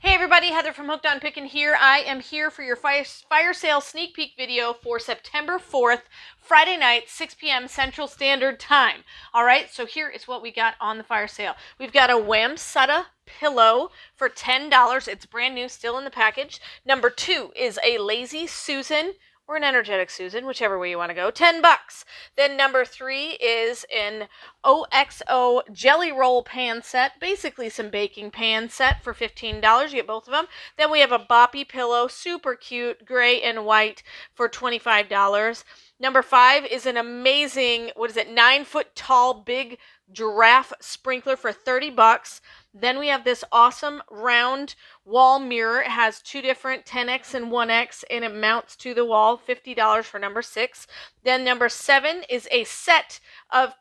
Hey everybody, Heather from Hooked on Pickin here. I am here for your fire sale sneak peek video for September 4th, Friday night, 6 p.m. Central Standard Time. All right, so here is what we got on the fire sale. We've got a Wamsutta pillow for $10. It's brand new, still in the package. Number 2 is a Lazy Susan or an Energetic Susan, whichever way you want to go, $10. Then number 3 is an OXO jelly roll pan set, basically some baking pan set for $15. You get both of them. Then we have a boppy pillow, super cute, gray and white for $25. Number 5 is an amazing, 9-foot tall big giraffe sprinkler for $30. Then we have this awesome round wall mirror. It has 2 different 10X and 1X, and it mounts to the wall, $50 for number 6. Then number 7 is a set of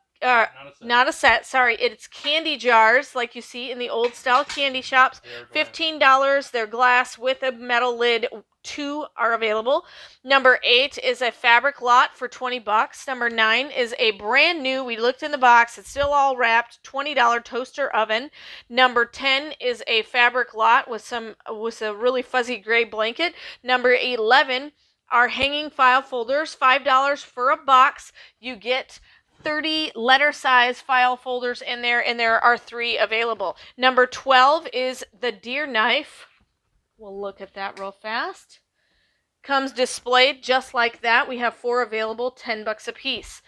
not a set, sorry. It's candy jars like you see in the old style candy shops. $15. They're glass with a metal lid. 2 are available. Number 8 is a fabric lot for $20. Number 9 is a brand new, we looked in the box, it's still all wrapped, $20 toaster oven. Number 10 is a fabric lot with a really fuzzy gray blanket. Number 11 are hanging file folders, $5 for a box. You get 30 letter size file folders in there, and there are 3 available. Number 12 is the deer knife. We'll look at that real fast. Comes displayed just like that. We have 4 available, $10 a piece.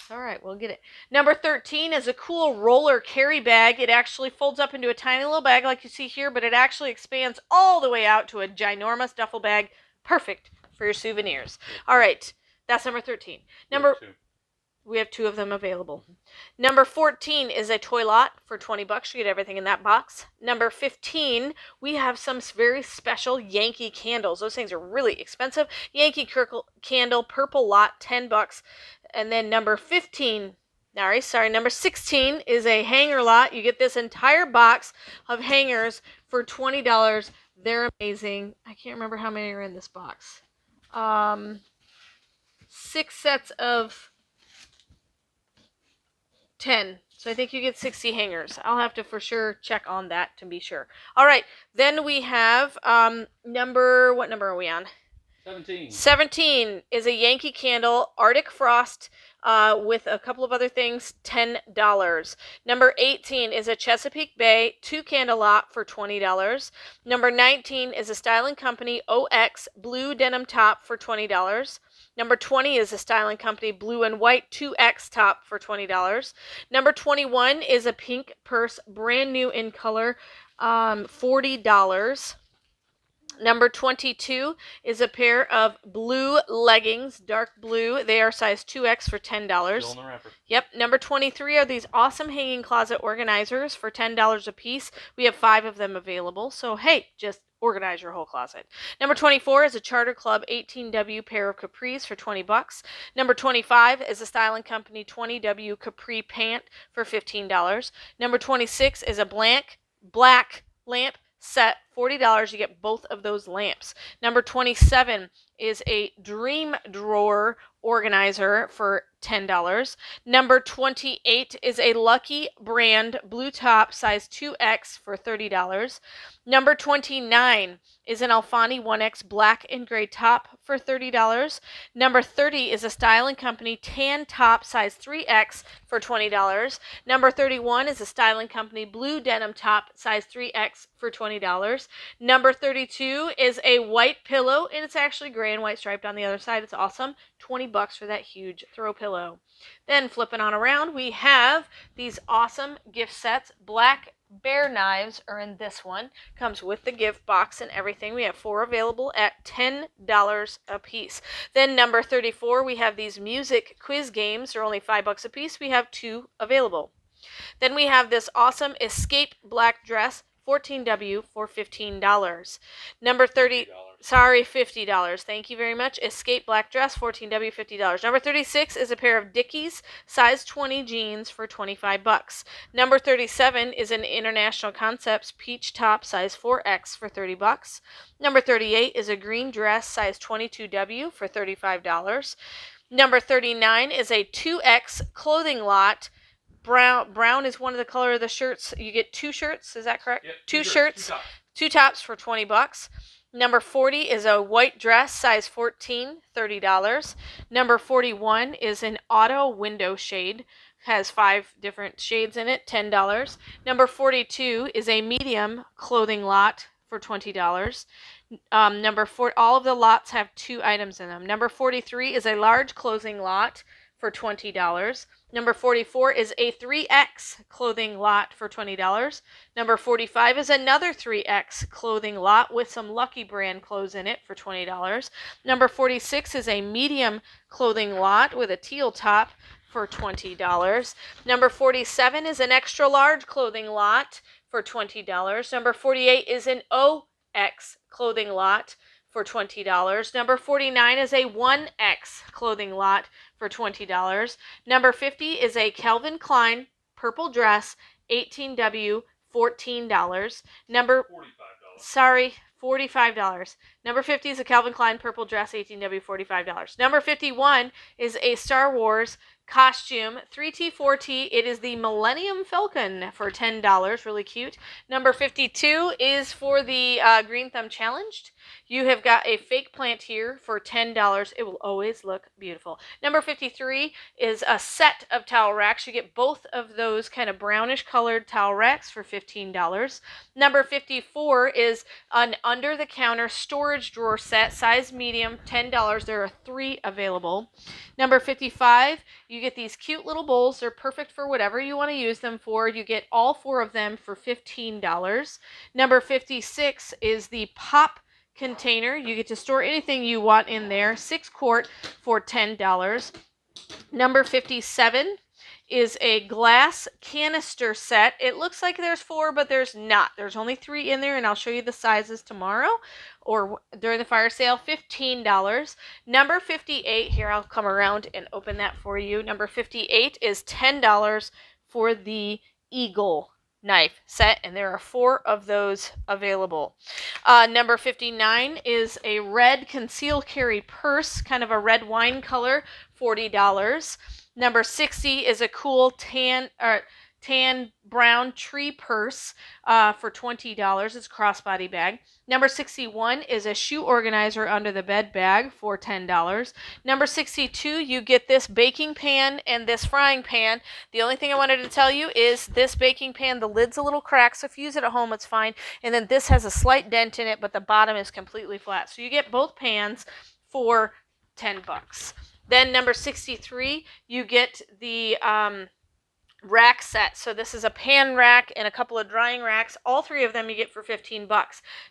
All right, we'll get it. Number 13 is a cool roller carry bag. It actually folds up into a tiny little bag like you see here, but it actually expands all the way out to a ginormous duffel bag. Perfect for your souvenirs. All right, that's number 13. We have 2 of them available. Number 14 is a toy lot for $20. You get everything in that box. Number 15, we have some very special Yankee candles. Those things are really expensive. Yankee candle, purple lot, $10. And then number 16 is a hanger lot. You get this entire box of hangers for $20. They're amazing. I can't remember how many are in this box. 6 sets of 10. So I think you get 60 hangers. I'll have to for sure check on that to be sure. All right. Then we have what number are we on? 17. 17 is a Yankee Candle Arctic Frost with a couple of other things, $10. Number 18 is a Chesapeake Bay 2 candle lot for $20. Number 19 is a Style & Company OX blue denim top for $20. Number 20 is a Style & Company blue and white 2X top for $20. Number 21 is a pink purse, brand new in color, $40. Number 22 is a pair of blue leggings, dark blue. They are size 2X for $10. Still in the wrapper. Yep. Number 23 are these awesome hanging closet organizers for $10 a piece. We have 5 of them available. So, hey, just organize your whole closet. Number 24 is a Charter Club 18W pair of capris for $20. Number 25 is a Style & Company 20W capri pant for $15. Number 26 is a black lamp set, $40. You get both of those lamps. Number 27 is a Dream Drawer organizer for $10. Number 28 is a Lucky brand blue top size 2X for $30. Number 29 is an Alfani 1X black and gray top for $30. Number 30 is a Style & Company tan top size 3X for $20. Number 31 is a Style & Company blue denim top size 3X for $20. Number 32 is a white pillow, and it's actually gray and white striped on the other side. It's awesome. $20 for that huge throw pillow. Then flipping on around, we have these awesome gift sets. Black bear knives are in this one. Comes with the gift box and everything. We have 4 available at $10 a piece. Then number 34, we have these music quiz games. They're only $5 a piece. We have 2 available. Then we have this awesome Escape black dress, 14W for $15. Number 30, $50. Thank you very much. Escape black dress, 14W, $50. Number 36 is a pair of Dickies size 20 jeans for $25. Number 37 is an International Concepts peach top size 4X for $30. Number 38 is a green dress size 22W for $35. Number 39 is a 2X clothing lot brown is one of the color of the shirts. You get 2 shirts. Is that correct? Yep, two shirts. 2 2 tops for $20. Number 40 is a white dress, size 14, $30. Number 41 is an auto window shade, has 5 different shades in it, $10. Number 42 is a medium clothing lot for $20. Number 4, all of the lots have 2 items in them. Number 43 is a large clothing lot for $20. Number 44 is a 3X clothing lot for $20. Number 45 is another 3X clothing lot with some Lucky Brand clothes in it for $20. Number 46 is a medium clothing lot with a teal top for $20. Number 47 is an extra large clothing lot for $20. Number 48 is an OX clothing lot for $20. Number 49 is a 1X clothing lot for $20. Number 50 is a Calvin Klein purple dress, 18W, $14. Number $45. Number 50 is a Calvin Klein purple dress, 18W, $45. Number 51 is a Star Wars costume, 3T, 4T. It is the Millennium Falcon for $10. Really cute. Number 52 is for the Green Thumb Challenged. You have got a fake plant here for $10. It will always look beautiful. Number 53 is a set of towel racks. You get both of those kind of brownish colored towel racks for $15. Number 54 is an under-the-counter storage drawer set, size medium, $10. There are 3 available. Number 55, you get these cute little bowls. They're perfect for whatever you want to use them for. You get all 4 of them for $15. Number 56 is the pop container. You get to store anything you want in there. 6 quart for $10. Number 57 is a glass canister set. It looks like there's 4, but there's not. There's only 3 in there, and I'll show you the sizes tomorrow or during the fire sale. $15. Number 58, here I'll come around and open that for you. Number 58 is $10 for the Eagle knife set, and there are 4 of those available. Number 59 is a red conceal carry purse, kind of a red wine color, $40. Number 60 is a cool tan brown tree purse for $20. It's a crossbody bag. Number 61 is a shoe organizer under the bed bag for $10. Number 62, you get this baking pan and this frying pan. The only thing I wanted to tell you is this baking pan, the lid's a little cracked, so if you use it at home, it's fine. And then this has a slight dent in it, but the bottom is completely flat. So you get both pans for $10. Then number 63, you get the rack set. So this is a pan rack and a couple of drying racks. All 3 of them you get for $15.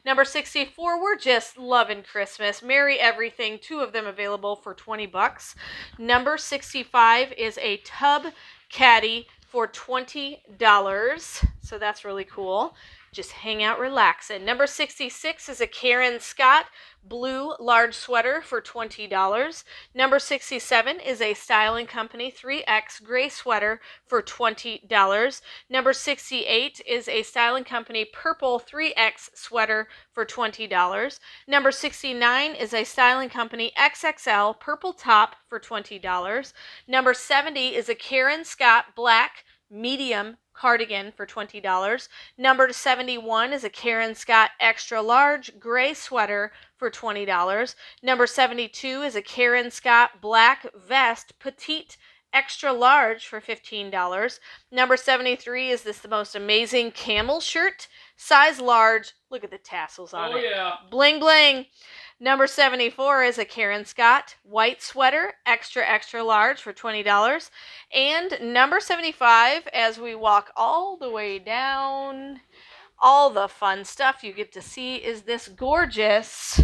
Number 64, we're just loving Christmas. Merry everything. 2 of them available for $20. Number 65 is a tub caddy for $20. So that's really cool. Just hang out, relax. And number 66 is a Karen Scott blue large sweater for $20. Number 67 is a Style & Company 3X gray sweater for $20. Number 68 is a Style & Company purple 3X sweater for $20. Number 69 is a Style & Company XXL purple top for $20. Number 70 is a Karen Scott black medium cardigan for $20. Number 71 is a Karen Scott extra large gray sweater for $20. Number 72 is a Karen Scott black vest petite extra large for $15. Number 73 is the most amazing camel shirt, size large. Look at the tassels on it. Oh yeah. Bling bling. Number 74 is a Karen Scott white sweater, extra large for $20. And number 75, as we walk all the way down, all the fun stuff you get to see is this gorgeous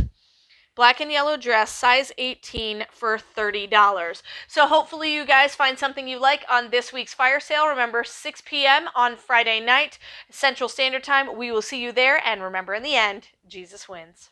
black and yellow dress, size 18 for $30. So hopefully you guys find something you like on this week's fire sale. Remember, 6 p.m. on Friday night, Central Standard Time. We will see you there. And remember, in the end, Jesus wins.